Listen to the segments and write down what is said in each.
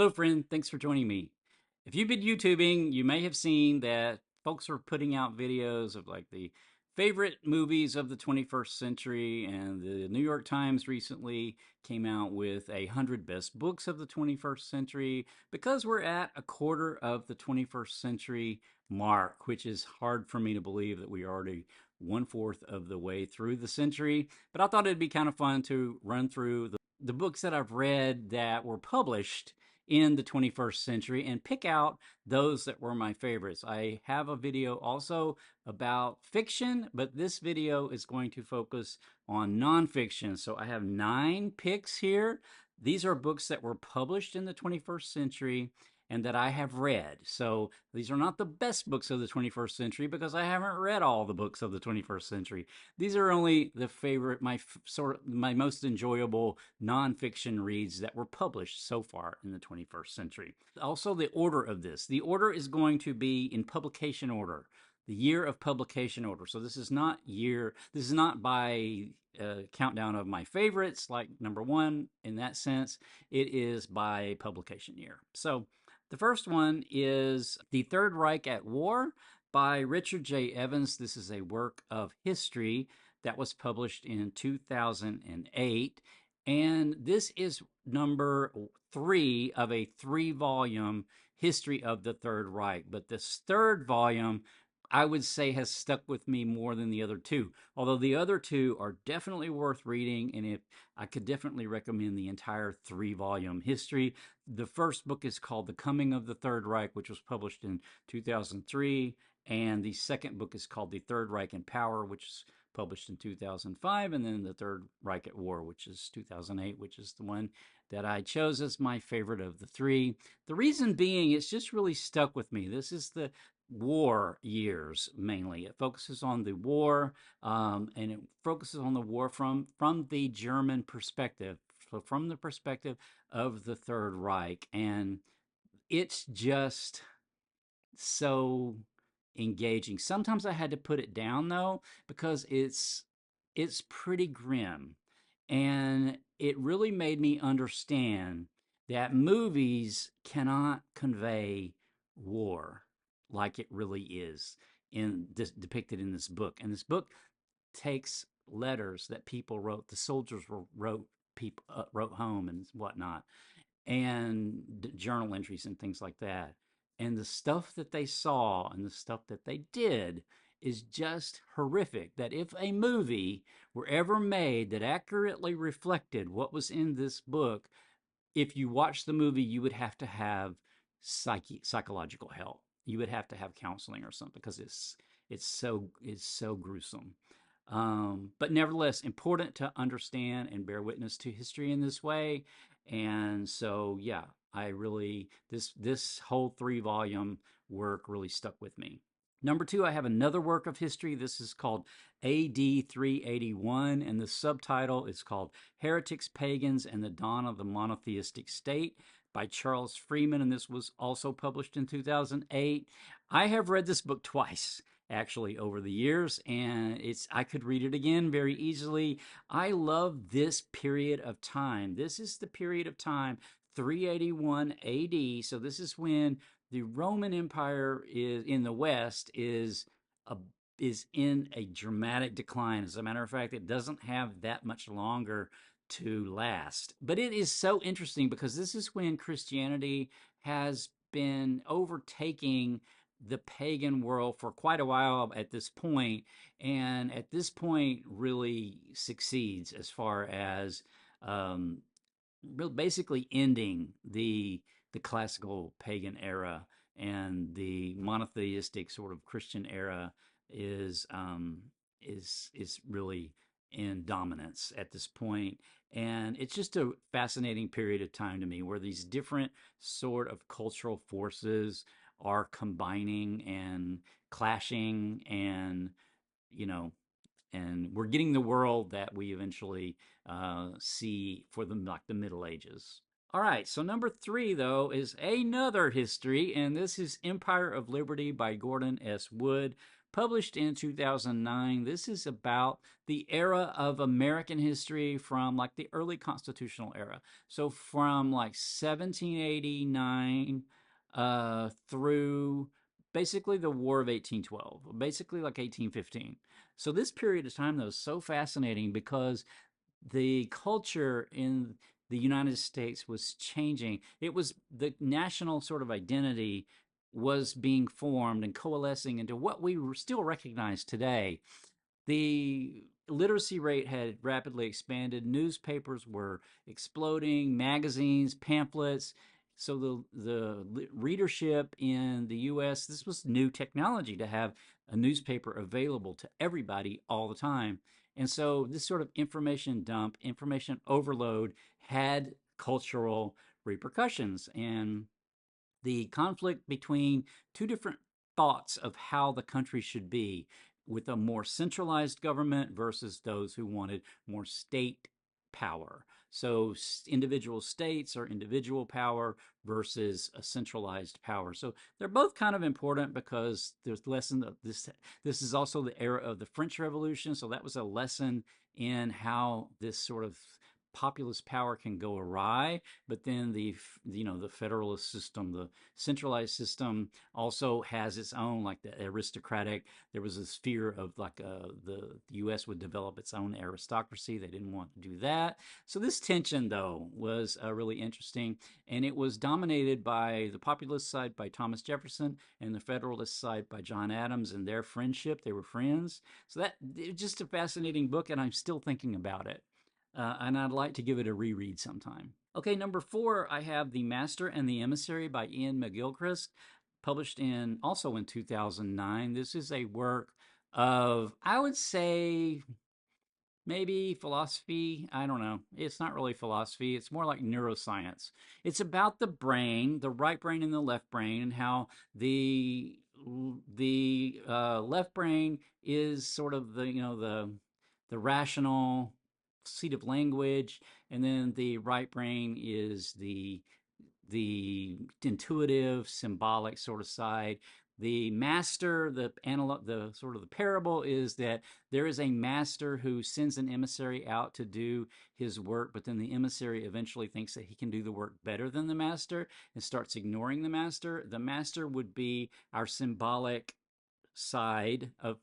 Hello, friend. Thanks for joining me. If you've been YouTubing, you may have seen that folks are putting out videos of like the favorite movies of the 21st century, and the New York Times recently came out with 100 best books of the 21st century because we're at a quarter of the 21st century mark, which is hard for me to believe that we are already one-fourth of the way through the century. But I thought it'd be kind of fun to run through the books that I've read that were published in the 21st century and pick out those that were my favorites. I have a video also about fiction, but this video is going to focus on nonfiction. So I have 9 picks here. These are books that were published in the 21st century and that I have read. So these are not the best books of the 21st century because I haven't read all the books of the 21st century. These are only the favorite, my most enjoyable nonfiction reads that were published so far in the 21st century. Also, the order of this. The order is going to be in publication order. The year of publication order. So this is not by countdown of my favorites, like number 1 in that sense. It is by publication year. So the first one is The Third Reich at War by Richard J. Evans. This is a work of history that was published in 2008. And this is number 3 of a 3-volume history of the Third Reich. But this third volume, I would say, has stuck with me more than the other 2. Although the other 2 are definitely worth reading, and I could definitely recommend the entire 3-volume history. The first book is called The Coming of the Third Reich, which was published in 2003, and the second book is called The Third Reich in Power, which is published in 2005, and then The Third Reich at War, which is 2008, which is the one that I chose as my favorite of the 3. The reason being, it's just really stuck with me. This is the war years mainly. It focuses on the war, and it focuses on the war from the German perspective, so from the perspective of the Third Reich, and it's just so engaging. Sometimes I had to put it down though because it's pretty grim, and it really made me understand that movies cannot convey war like it really is depicted in this book. And this book takes letters that people wrote, the soldiers wrote home and whatnot, and journal entries and things like that. And the stuff that they saw and the stuff that they did is just horrific. That if a movie were ever made that accurately reflected what was in this book, if you watch the movie, you would have to have psychological help. You would have to have counseling or something because it's so gruesome. But nevertheless, important to understand and bear witness to history in this way. And so, yeah, I really this whole 3-volume work really stuck with me. Number 2, I have another work of history. This is called AD 381, and the subtitle is called Heretics, Pagans, and the Dawn of the Monotheistic State by Charles Freeman, and this was also published in 2008. I have read this book twice actually over the years, and I could read it again very easily. I love this period of time. This is the period of time 381 AD. So this is when the Roman Empire is in the West is in a dramatic decline. As a matter of fact, it doesn't have that much longer to last. But it is so interesting because this is when Christianity has been overtaking the pagan world for quite a while at this point, and at this point really succeeds as far as basically ending the classical pagan era, and the monotheistic sort of Christian era is really in dominance at this point. And it's just a fascinating period of time to me where these different sort of cultural forces are combining and clashing, and you know and we're getting the world that we eventually see for the Middle Ages. All right, so number 3 though is another history, and this is Empire of Liberty by Gordon S. Wood, published in 2009. This is about the era of American history from like the early constitutional era. So from like 1789 through basically the War of 1812, basically like 1815. So this period of time, though, is so fascinating because the culture in the United States was changing. It was the national sort of identity was being formed and coalescing into what we still recognize today. The literacy rate had rapidly expanded. Newspapers were exploding, magazines, pamphlets. So the readership in the U.S., this was new technology to have a newspaper available to everybody all the time. And so this sort of information dump, information overload had cultural repercussions. And the conflict between two different thoughts of how the country should be, with a more centralized government versus those who wanted more state power. So individual states or individual power versus a centralized power. So they're both kind of important because there's lesson of this. This is also the era of the French Revolution, so that was a lesson in how this sort of populist power can go awry. But then the federalist system, the centralized system, also has its own, like the aristocratic. There was this fear of like the U.S. would develop its own aristocracy. They didn't want to do that. So this tension, though, was really interesting, and it was dominated by the populist side by Thomas Jefferson and the federalist side by John Adams and their friendship. They were friends. So that it's just a fascinating book, and I'm still thinking about it. And I'd like to give it a reread sometime. Okay, number 4, I have The Master and the Emissary by Iain McGilchrist, published also in 2009. This is a work of, I would say, maybe philosophy. I don't know. It's not really philosophy. It's more like neuroscience. It's about the brain, the right brain and the left brain, and how the left brain is sort of the rational seat of language, and then the right brain is the intuitive, symbolic sort of side. The master, the sort of the parable is that there is a master who sends an emissary out to do his work, but then the emissary eventually thinks that he can do the work better than the master and starts ignoring the master. The master would be our symbolic side of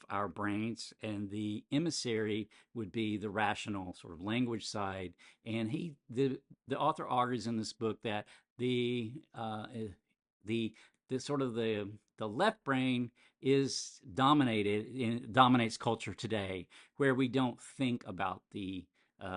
our brains, and the emissary would be the rational sort of language side. And the author argues in this book that the sort of the left brain is dominates culture today, where we don't think about the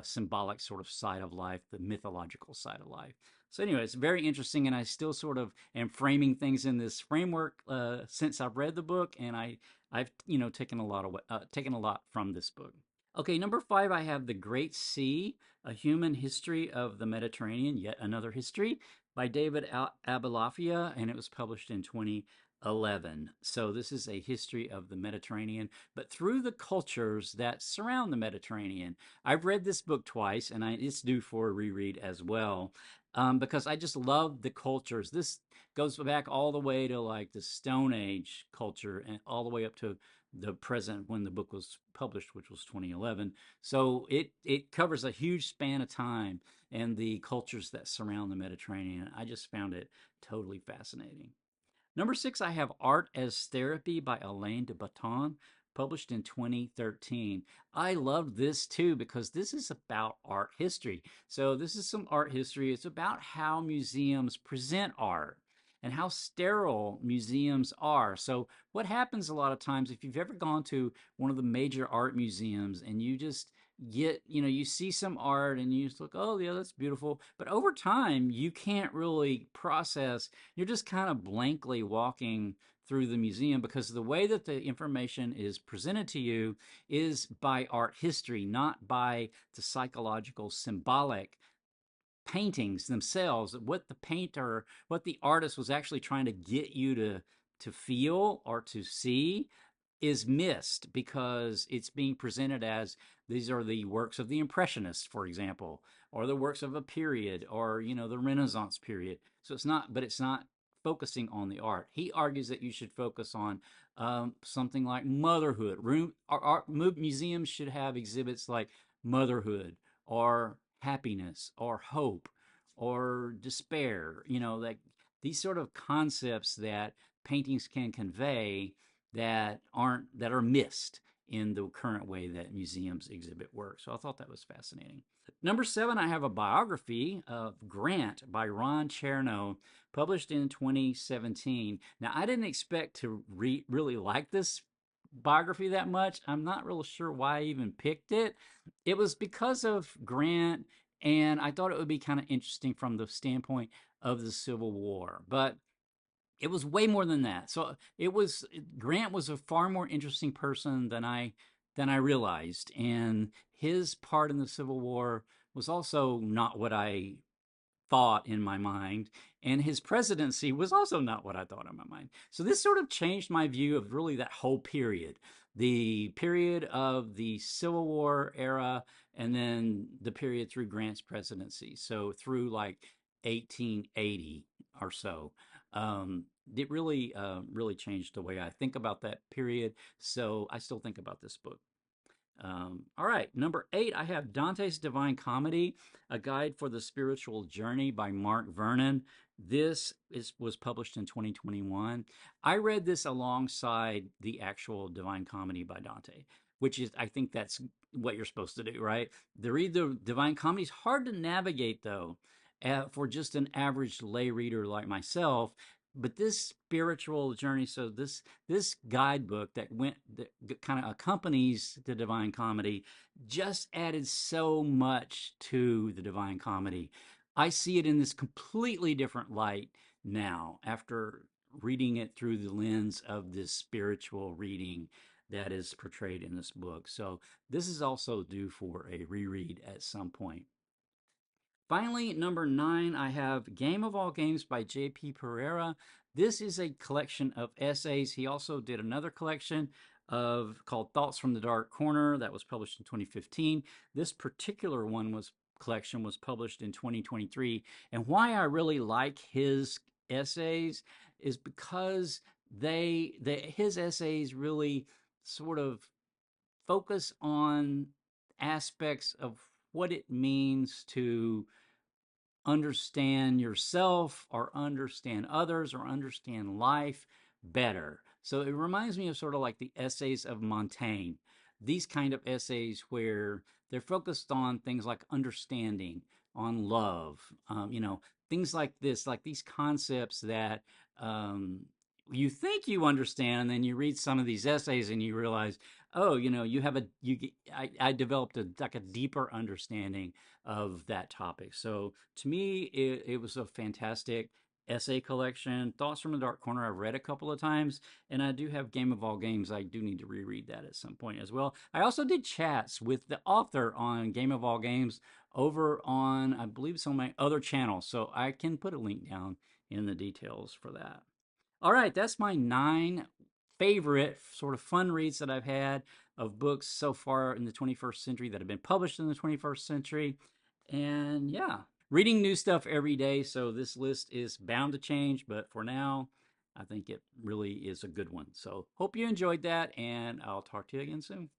symbolic sort of side of life, the mythological side of life. So anyway, it's very interesting, and I still sort of am framing things in this framework since I've read the book, and I've taken a lot from this book. Okay, number 5, I have The Great Sea, A Human History of the Mediterranean, yet another history, by David Abulafia, and it was published in 2011. So this is a history of the Mediterranean, but through the cultures that surround the Mediterranean. I've read this book twice, and it's due for a reread as well, because I just love the cultures. This goes back all the way to like the Stone Age culture and all the way up to the present when the book was published, which was 2011. So it covers a huge span of time and the cultures that surround the Mediterranean. I just found it totally fascinating. Number 6, I have Art as Therapy by Alain de Botton, published in 2013. I love this too because this is about art history. So this is some art history. It's about how museums present art and how sterile museums are. So what happens a lot of times, if you've ever gone to one of the major art museums and you just you see some art and you just look, oh yeah, that's beautiful. But over time, you can't really process. You're just kind of blankly walking through the museum because the way that the information is presented to you is by art history, not by the psychological, symbolic paintings themselves, what the artist was actually trying to get you to feel or to see is missed because it's being presented as these are the works of the Impressionists, for example, or the works of a period, or the Renaissance period. So it's not focusing on the art. He argues that you should focus on something like motherhood. Museums should have exhibits like motherhood or happiness or hope or despair. Like these sort of concepts that paintings can convey that are missed in the current way that museums exhibit work. So I thought that was fascinating. Number 7, I have a biography of Grant by Ron Chernow, published in 2017. Now, I didn't expect to really like this biography that much. I'm not real sure why I even picked it. It was because of Grant, and I thought it would be kind of interesting from the standpoint of the Civil War. But it was way more than that. So Grant was a far more interesting person than I realized, and his part in the Civil War was also not what I thought in my mind, and his presidency was also not what I thought in my mind. So this sort of changed my view of really that whole period, the period of the Civil War era, and then the period through Grant's presidency. So through like 1880 or so. It really changed the way I think about that period. So I still think about this book. All right, number 8, I have Dante's Divine Comedy, A Guide for the Spiritual Journey by Mark Vernon. This was published in 2021. I read this alongside the actual Divine Comedy by Dante, which is, I think that's what you're supposed to do, right? To read the Divine Comedy is hard to navigate, though, for just an average lay reader like myself. But this spiritual journey, so this guidebook that kind of accompanies the Divine Comedy, just added so much to the Divine Comedy. I see it in this completely different light now after reading it through the lens of this spiritual reading that is portrayed in this book. So this is also due for a reread at some point. Finally, number 9, I have Game of All Games by J.P. Pereira. This is a collection of essays. He also did another collection called Thoughts from the Dark Corner that was published in 2015. This particular collection was published in 2023. And why I really like his essays is because his essays really sort of focus on aspects of what it means to understand yourself or understand others or understand life better. So it reminds me of sort of like the essays of Montaigne, these kind of essays where they're focused on things like understanding, on love, things like this, like these concepts that you think you understand, and then you read some of these essays and you realize, oh, I developed a deeper understanding of that topic. So to me, it was a fantastic essay collection. Thoughts from the Dark Corner I've read a couple of times, and I do have Game of All Games. I do need to reread that at some point as well. I also did chats with the author on Game of All Games over on, I believe, some of my other channels, so I can put a link down in the details for that. All right, that's my 9 favorite sort of fun reads that I've had of books so far in the 21st century that have been published in the 21st century. And yeah, reading new stuff every day, so this list is bound to change, but for now, I think it really is a good one. So hope you enjoyed that, and I'll talk to you again soon.